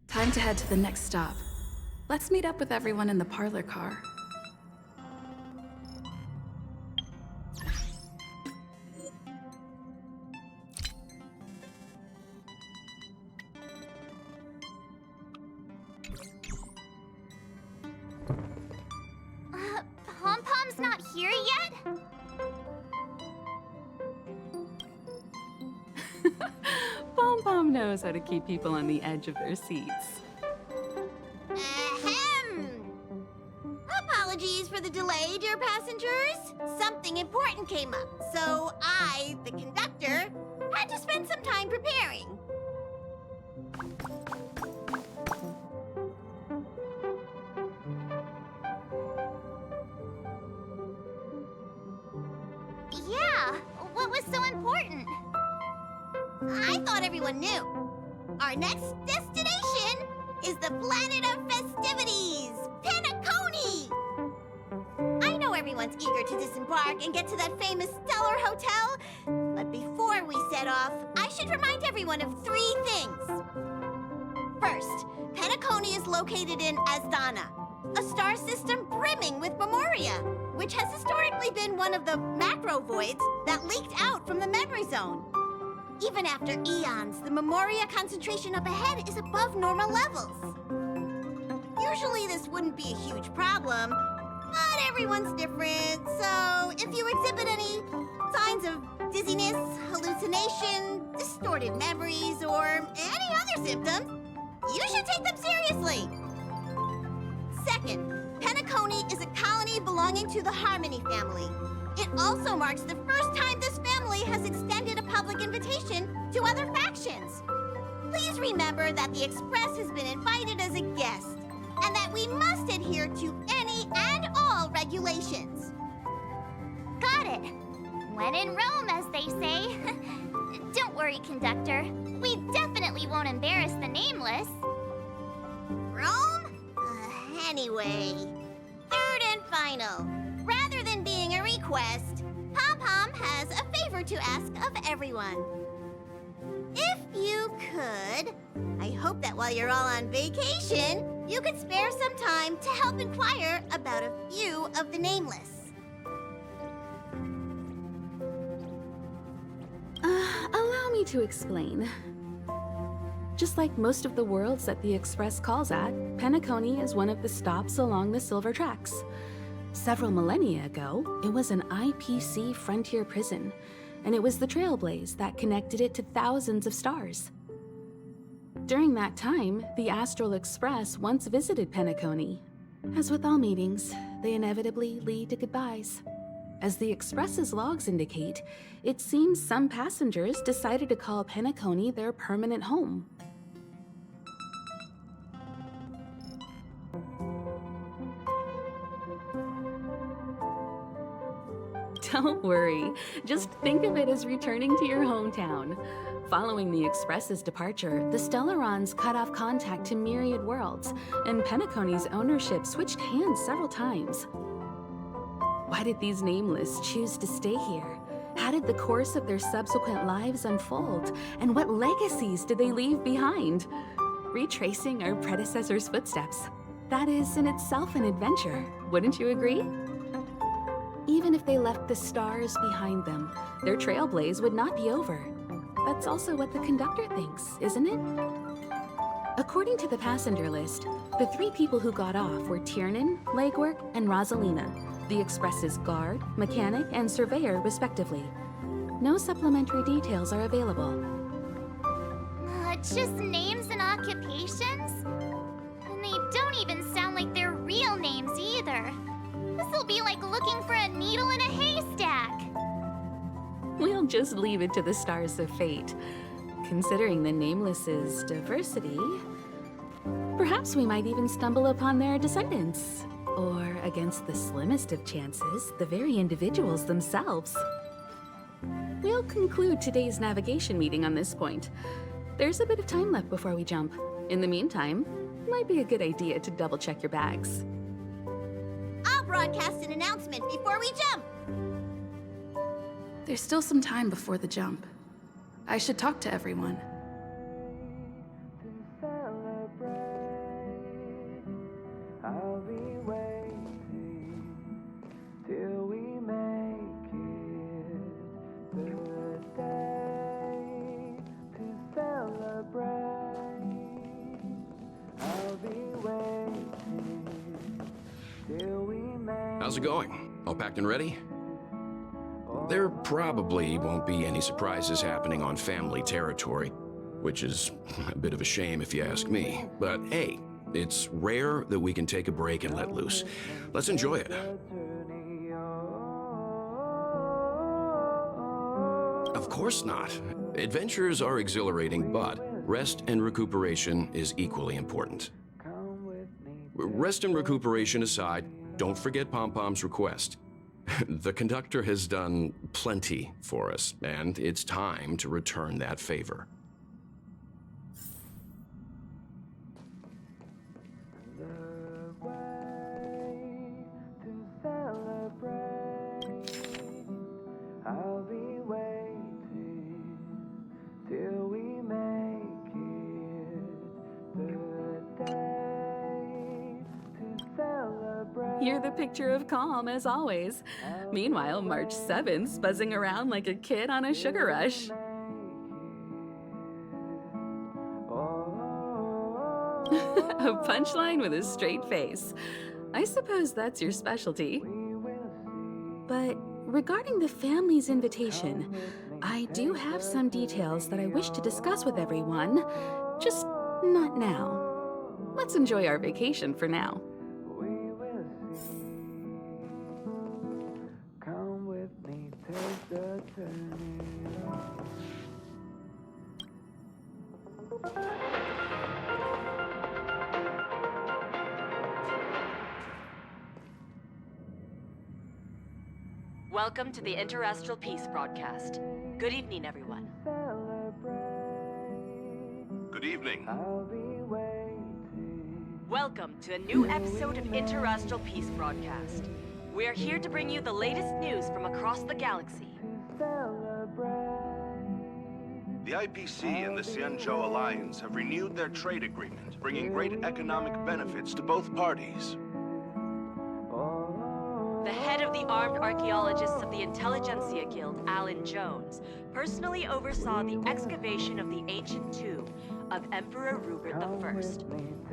Time to head to the next stop. Let's meet up with everyone in the parlor car. Pom-Pom's not here yet? Pom-Pom knows how to keep people on the edge of their seats. Ahem! Apologies for the delay, dear passengers. Something important came up, so I, the conductor, had to spend some time preparing. Yeah, what was so important? I thought everyone knew. Our next destination is the planet of festivities, Penacony! I know everyone's eager to disembark and get to that famous Stellar Hotel, but before we set off, I should remind everyone of 3 things. First, Penacony is located in Asdana, a star system brimming with Memoria, which has historically been one of the macro voids that leaked out from the memory zone. Even after eons, the Memoria concentration up ahead is above normal levels. Usually this wouldn't be a huge problem, but everyone's different, so if you exhibit any signs of dizziness, hallucination, distorted memories, or any other symptoms, you should take them seriously. Second, Penacony is a colony belonging to the Harmony family. It also marks the first time this family has extended a public invitation to other factions. Please remember that the Express has been invited as a guest, and that we must adhere to any and all regulations. Got it. When in Rome, as they say. Don't worry, conductor. We definitely won't embarrass the nameless. Rome? Anyway, third and final. Rather than being a request, Pom-Pom has a favor to ask of everyone. If you could, I hope that while you're all on vacation, you could spare some time to help inquire about a few of the nameless. Allow me to explain. Just like most of the worlds that the Express calls at, Penacony is one of the stops along the Silver Tracks. Several millennia ago, it was an IPC frontier prison, and it was the trailblaze that connected it to thousands of stars. During that time, the Astral Express once visited Penacony. As with all meetings, they inevitably lead to goodbyes. As the Express's logs indicate, it seems some passengers decided to call Penacony their permanent home. Don't worry, just think of it as returning to your hometown. Following the Express's departure, the Stellarons cut off contact to myriad worlds, and Penacony's ownership switched hands several times. Why did these nameless choose to stay here? How did the course of their subsequent lives unfold? And what legacies did they leave behind? Retracing our predecessors' footsteps. That is in itself an adventure, wouldn't you agree? Even if they left the stars behind them, their trailblaze would not be over. That's also what the conductor thinks, isn't it? According to the passenger list, the 3 people who got off were Tiernan, Legwork, and Rosalina, the Express's guard, mechanic, and surveyor, respectively. No supplementary details are available. Just names and occupations? And they don't even sound like their real names either. This'll be like looking for a needle in a haystack. We'll just leave it to the stars of fate. Considering the Nameless's diversity, perhaps we might even stumble upon their descendants. Or, against the slimmest of chances, the very individuals themselves. We'll conclude today's navigation meeting on this point. There's a bit of time left before we jump. In the meantime, might be a good idea to double-check your bags. broadcast an announcement before we jump. There's still some time before the jump. I should talk to everyone. I'll be waiting till we make it the day to celebrate. I'll be waiting till we make. How's it going? All packed and ready? There probably won't be any surprises happening on family territory, which is a bit of a shame if you ask me. But hey, it's rare that we can take a break and let loose. Let's enjoy it. Of course not. Adventures are exhilarating, but rest and recuperation is equally important. Rest and recuperation aside, don't forget Pom Pom's request. The conductor has done plenty for us, and it's time to return that favor. I'll be waiting till we make it the day to celebrate. You're the picture of calm, as always. Meanwhile, March 7th's buzzing around like a kid on a sugar rush. A punchline with a straight face. I suppose that's your specialty. But regarding the family's invitation, I do have some details that I wish to discuss with everyone, just not now. Let's enjoy our vacation for now. Come with me, take the turning. Welcome to the Interastral Peace broadcast. Good evening, everyone. Good evening. I'll be waiting. Welcome to a new episode of Interastral Peace broadcast. We're here to bring you the latest news from across the galaxy. The IPC and the Xianzhou Alliance have renewed their trade agreement, bringing great economic benefits to both parties. The head of the Armed Archaeologists of the Intelligentsia Guild, Alan Jones, personally oversaw the excavation of the ancient tomb of Emperor Rupert I.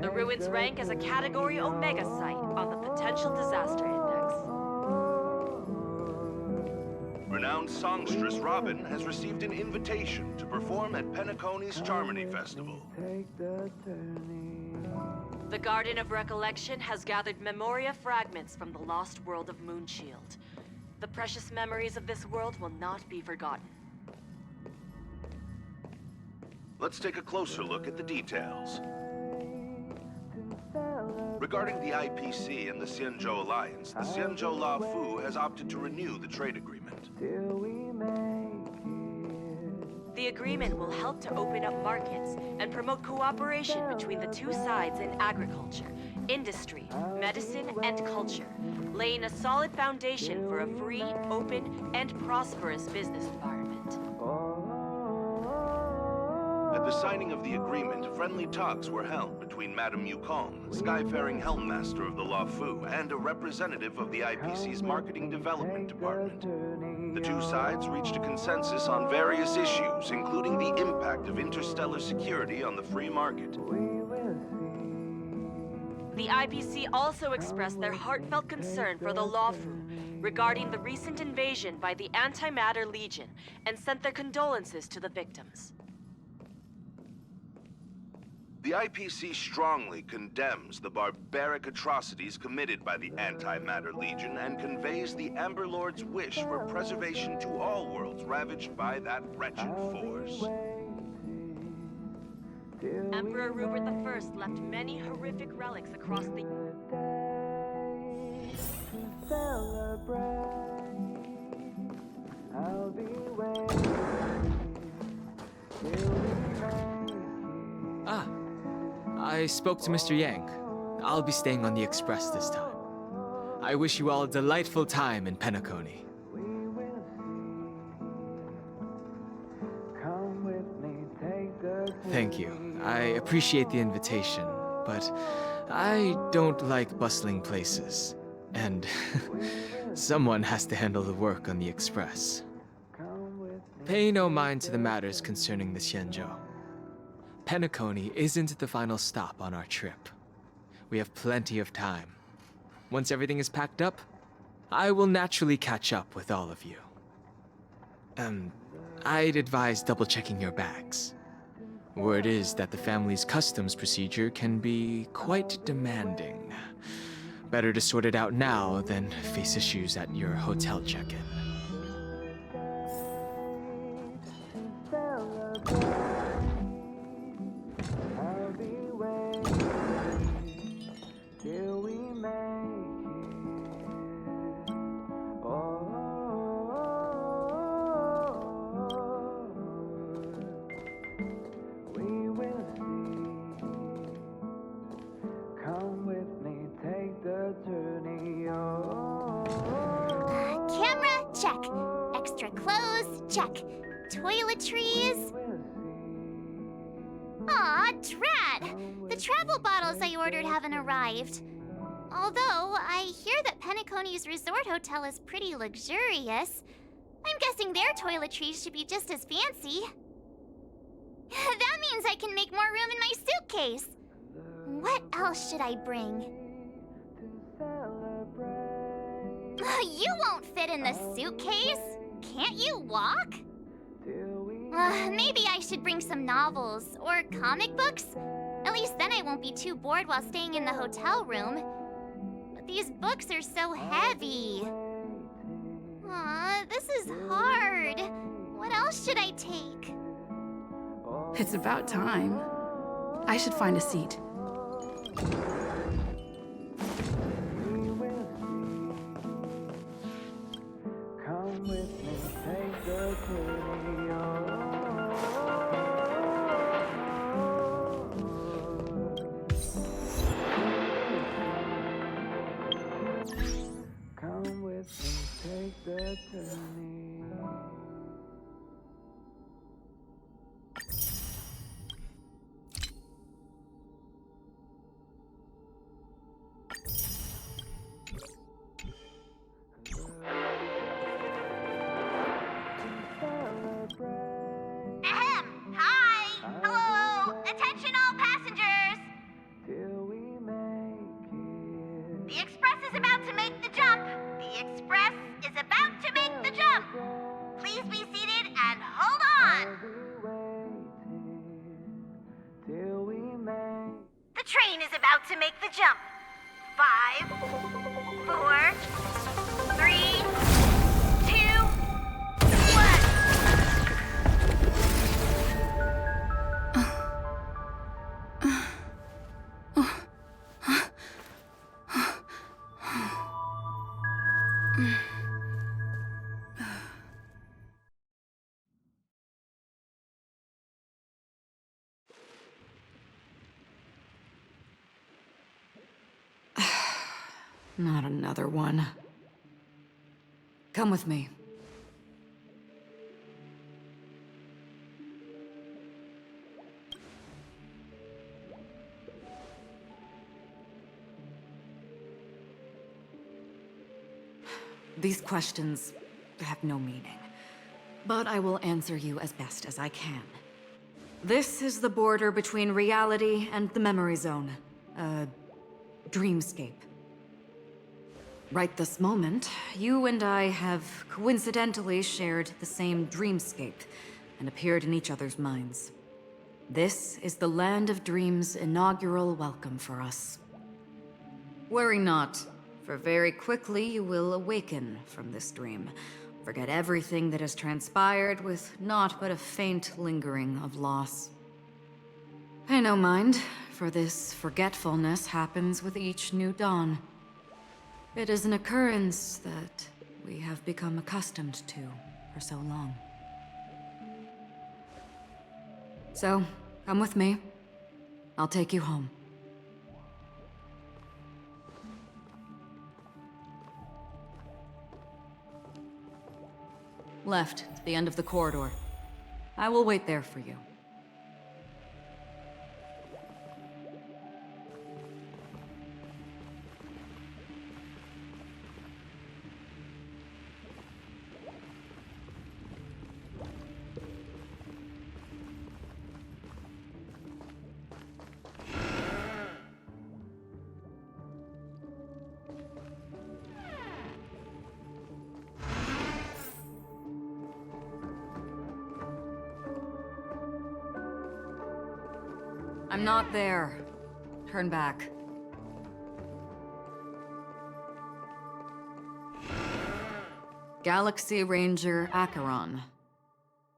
The ruins rank as a Category Omega site on the Potential Disaster Index. Renowned songstress Robin has received an invitation to perform at Penacony's Charmony Festival. Take the turning. The Garden of Recollection has gathered Memoria fragments from the lost world of Moonshield. The precious memories of this world will not be forgotten. Let's take a closer look at the details. Regarding the IPC and the Xianzhou Alliance, the Xianzhou La Fu has opted to renew the trade agreement. Till we make The agreement will help to open up markets and promote cooperation between the two sides in agriculture, industry, medicine, and culture, laying a solid foundation for a free, open, and prosperous business environment. At the signing of the agreement, friendly talks were held between Madame Yukong, Skyfaring Helmmaster of the La Fu, and a representative of the IPC's Marketing Development Department. The two sides reached a consensus on various issues, including the impact of interstellar security on the free market. The IPC also expressed their heartfelt concern for the Lawfu regarding the recent invasion by the Antimatter Legion and sent their condolences to the victims. The IPC strongly condemns the barbaric atrocities committed by the Antimatter Legion and conveys the Amber Lord's wish for preservation to all worlds ravaged by that wretched force. Emperor Rupert I left many horrific relics across the... I'll be waiting till we make it. Ah, I spoke to Mr. Yang. I'll be staying on the Express this time. I wish you all a delightful time in Penacony. Thank you. I appreciate the invitation, but I don't like bustling places. And someone has to handle the work on the express. Pay no mind to the matters concerning the Xianzhou. Penacony isn't the final stop on our trip. We have plenty of time. Once everything is packed up, I will naturally catch up with all of you. I'd advise double-checking your bags. Word is that the family's customs procedure can be quite demanding. Better to sort it out now than face issues at your hotel check-in. Camera, check. Extra clothes, check. Toiletries. Aw, drat! The travel bottles I ordered haven't arrived. Although, I hear that Penacony's resort hotel is pretty luxurious. I'm guessing their toiletries should be just as fancy. That means I can make more room in my suitcase. What else should I bring? You won't fit in the suitcase. Can't you walk? Maybe I should bring some novels or comic books. At least then I won't be too bored while staying in the hotel room. But these books are so heavy. Aw, this is hard. What else should I take? It's about time. I should find a seat. To make the jump. 5, 4, 3, 2, 1. Not another one. Come with me. These questions have no meaning, but I will answer you as best as I can. This is the border between reality and the memory zone, a dreamscape. Right this moment, you and I have coincidentally shared the same dreamscape and appeared in each other's minds. This is the Land of Dreams' inaugural welcome for us. Worry not, for very quickly you will awaken from this dream, forget everything that has transpired with naught but a faint lingering of loss. Pay no mind, for this forgetfulness happens with each new dawn. It is an occurrence that we have become accustomed to for so long. So, come with me. I'll take you home. Left, to the end of the corridor. I will wait there for you. I'm not there. Turn back. Galaxy Ranger Acheron.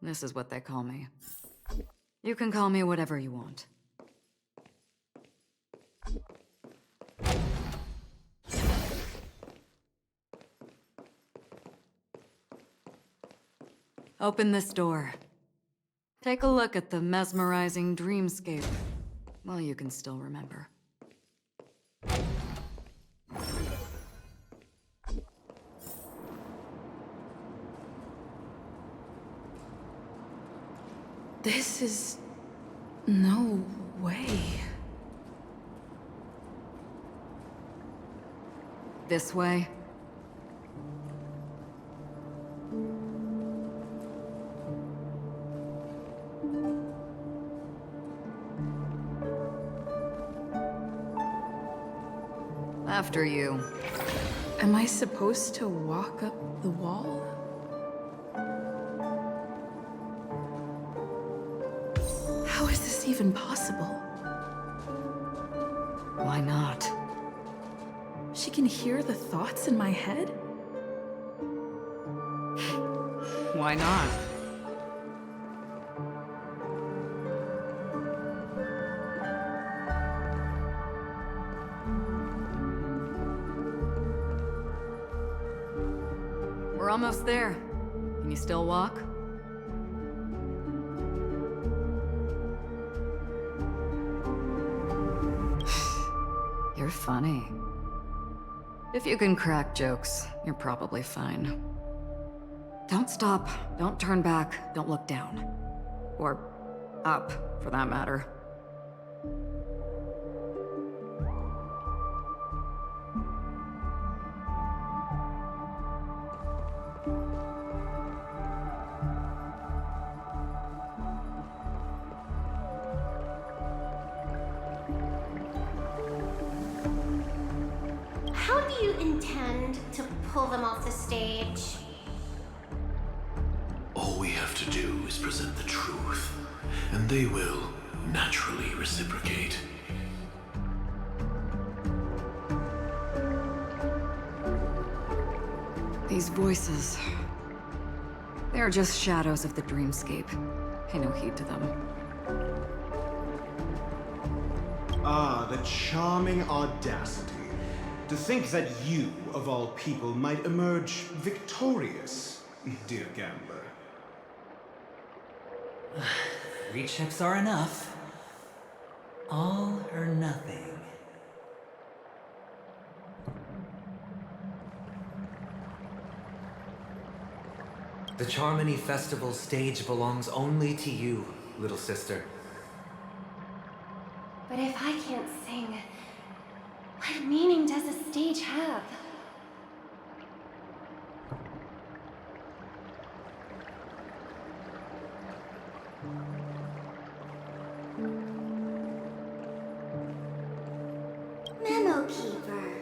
This is what they call me. You can call me whatever you want. Open this door. Take a look at the mesmerizing dreamscape. Well, you can still remember. This is... no way. This way? After you. Am I supposed to walk up the wall? How is this even possible? Why not? She can hear the thoughts in my head? Why not? We're almost there. Can you still walk? You're funny. If you can crack jokes, you're probably fine. Don't stop, don't turn back, don't look down. Or up, for that matter. How do you intend to pull them off the stage? All we have to do is present the truth, and they will naturally reciprocate. These voices... they're just shadows of the dreamscape. Pay no heed to them. Ah, the charming audacity. To think that you, of all people, might emerge victorious, dear gambler. 3 chips are enough. All or nothing. The Charmony Festival stage belongs only to you, little sister. But if I can't sing, what meaning does a stage have? Memo Keeper,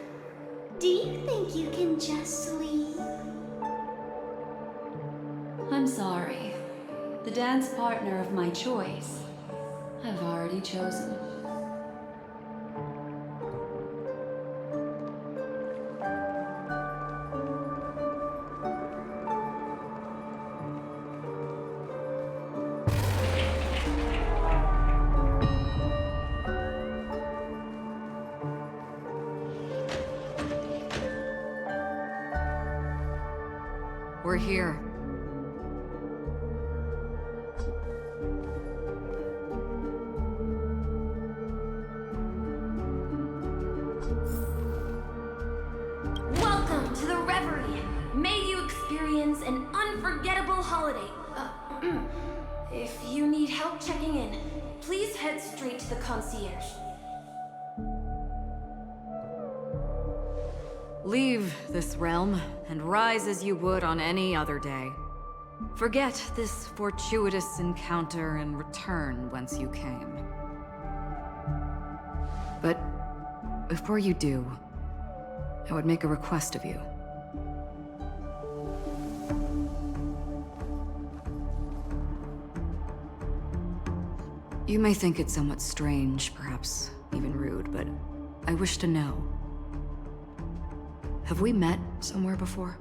do you think you can just leave? I'm sorry. The dance partner of my choice, I've already chosen. We're here. Welcome to the Reverie! May you experience an unforgettable unforgettable holiday. If you need help checking in, please head straight to the concierge. Leave this realm and rise as you would on any other day. Forget this fortuitous encounter and return whence you came. But before you do, I would make a request of you. You may think it somewhat strange, perhaps even rude, but I wish to know. Have we met somewhere before?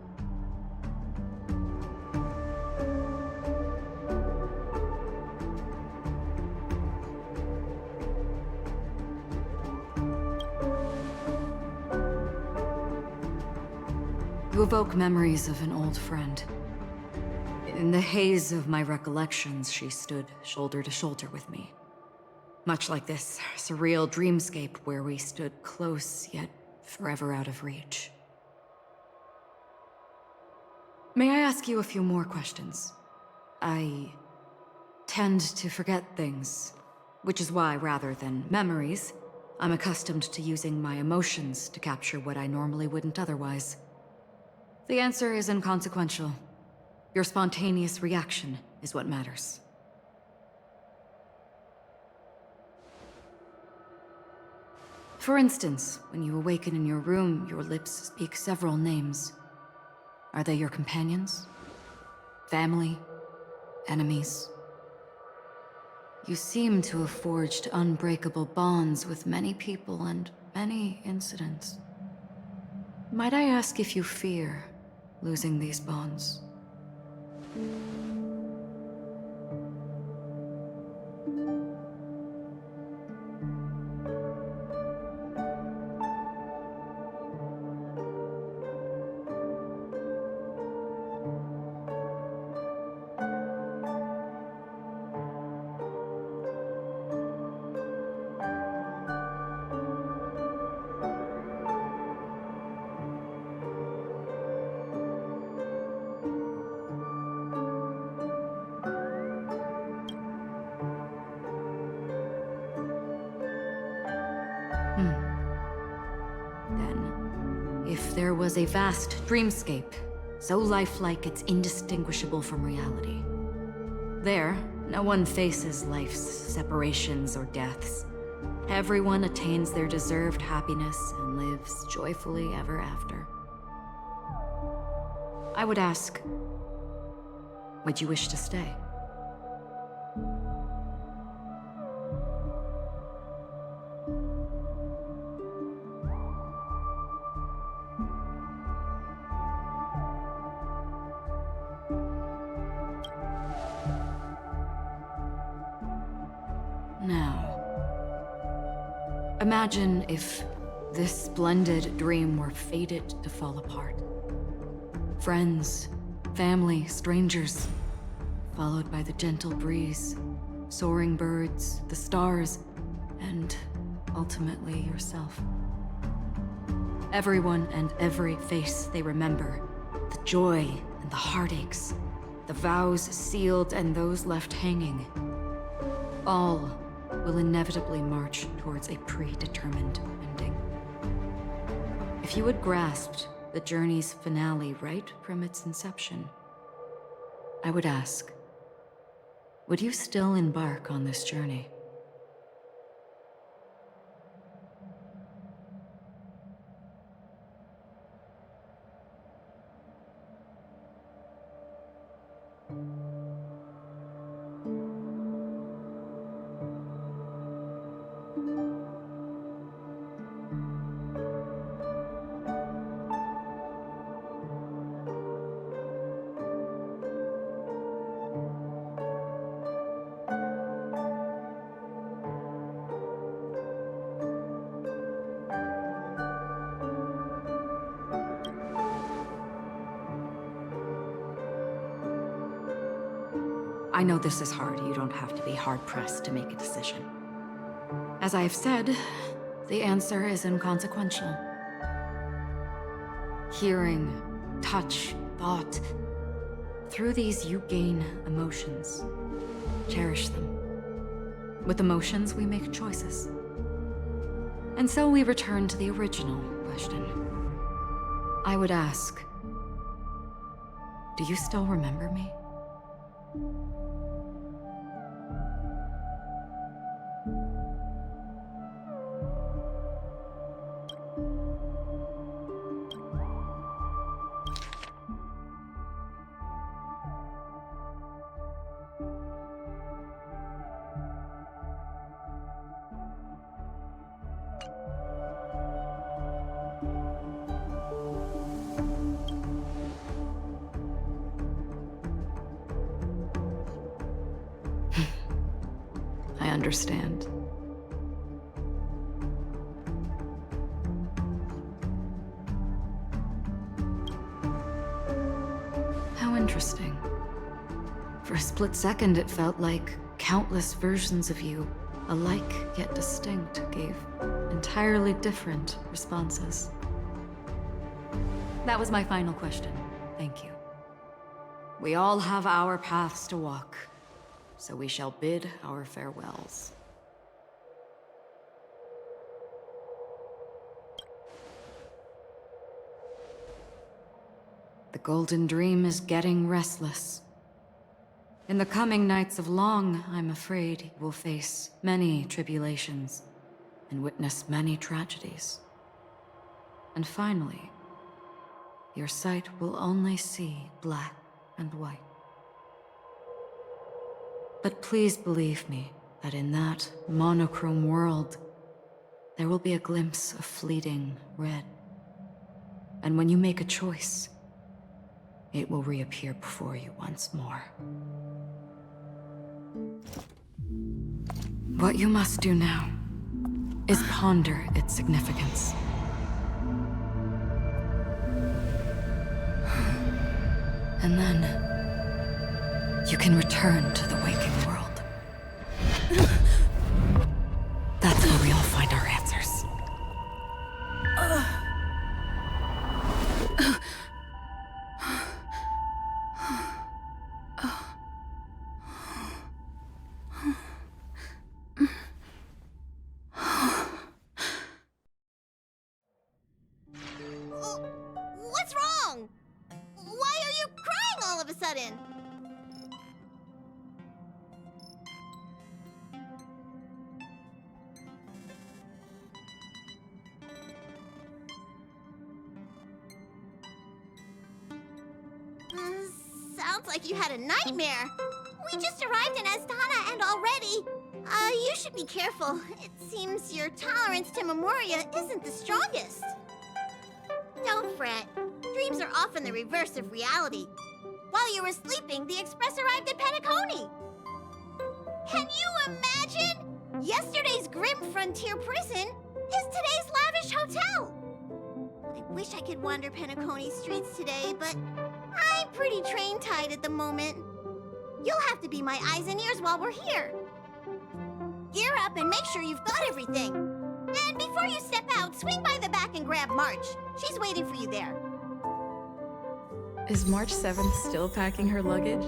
You evoke memories of an old friend. In the haze of my recollections, she stood shoulder to shoulder with me. Much like this surreal dreamscape where we stood close, yet forever out of reach. May I ask you a few more questions? I tend to forget things, which is why, rather than memories, I'm accustomed to using my emotions to capture what I normally wouldn't otherwise. The answer is inconsequential. Your spontaneous reaction is what matters. For instance, when you awaken in your room, your lips speak several names. Are they your companions? Family? Enemies? You seem to have forged unbreakable bonds with many people and many incidents. Might I ask if you fear losing these bonds? Then, if there was a vast dreamscape, so lifelike it's indistinguishable from reality. There, no one faces life's separations or deaths. Everyone attains their deserved happiness and lives joyfully ever after. I would ask, would you wish to stay? Now, imagine if this splendid dream were fated to fall apart. Friends, family, strangers, followed by the gentle breeze, soaring birds, the stars, and ultimately yourself. Everyone and every face they remember, the joy and the heartaches, the vows sealed and those left hanging, all will inevitably march towards a predetermined ending. If you had grasped the journey's finale right from its inception, I would ask, would you still embark on this journey? I know this is hard. You don't have to be hard-pressed to make a decision. As I have said, the answer is inconsequential. Hearing, touch, thought, Through these, you gain emotions. Cherish them. With emotions, we make choices. And so we return to the original question. I would ask, do you still remember me? I understand. How interesting. For a split second, it felt like countless versions of you, alike yet distinct, gave entirely different responses. That was my final question. Thank you. We all have our paths to walk, so we shall bid our farewells. The Golden Dream is getting restless. In the coming nights of Long, I'm afraid you will face many tribulations and witness many tragedies. And finally, your sight will only see black and white. But please believe me that in that monochrome world, there will be a glimpse of fleeting red. And when you make a choice, it will reappear before you once more. What you must do now is ponder its significance. And then you can return to the waking world. That's where we all find our answers. What's wrong? Why are you crying all of a sudden? Sounds like you had a nightmare. We just arrived in Astana and already... you should be careful. It seems your tolerance to Memoria isn't the strongest. Don't fret. Dreams are often the reverse of reality. While you were sleeping, the Express arrived at Penacony. Can you imagine? Yesterday's grim frontier prison is today's lavish hotel. I wish I could wander Penacony streets today, but I'm pretty train-tied at the moment. You'll have to be my eyes and ears while we're here. Gear up and make sure you've got everything. And before you step out, swing by the back and grab March. She's waiting for you there. Is March 7th still packing her luggage?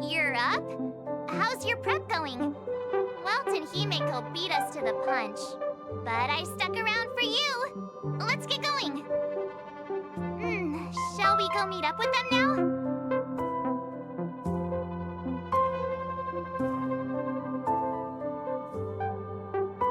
You're up? How's your prep going? Walt and Himeko beat us to the punch, but I stuck around for you. Let's get going. Shall we go meet up with them now?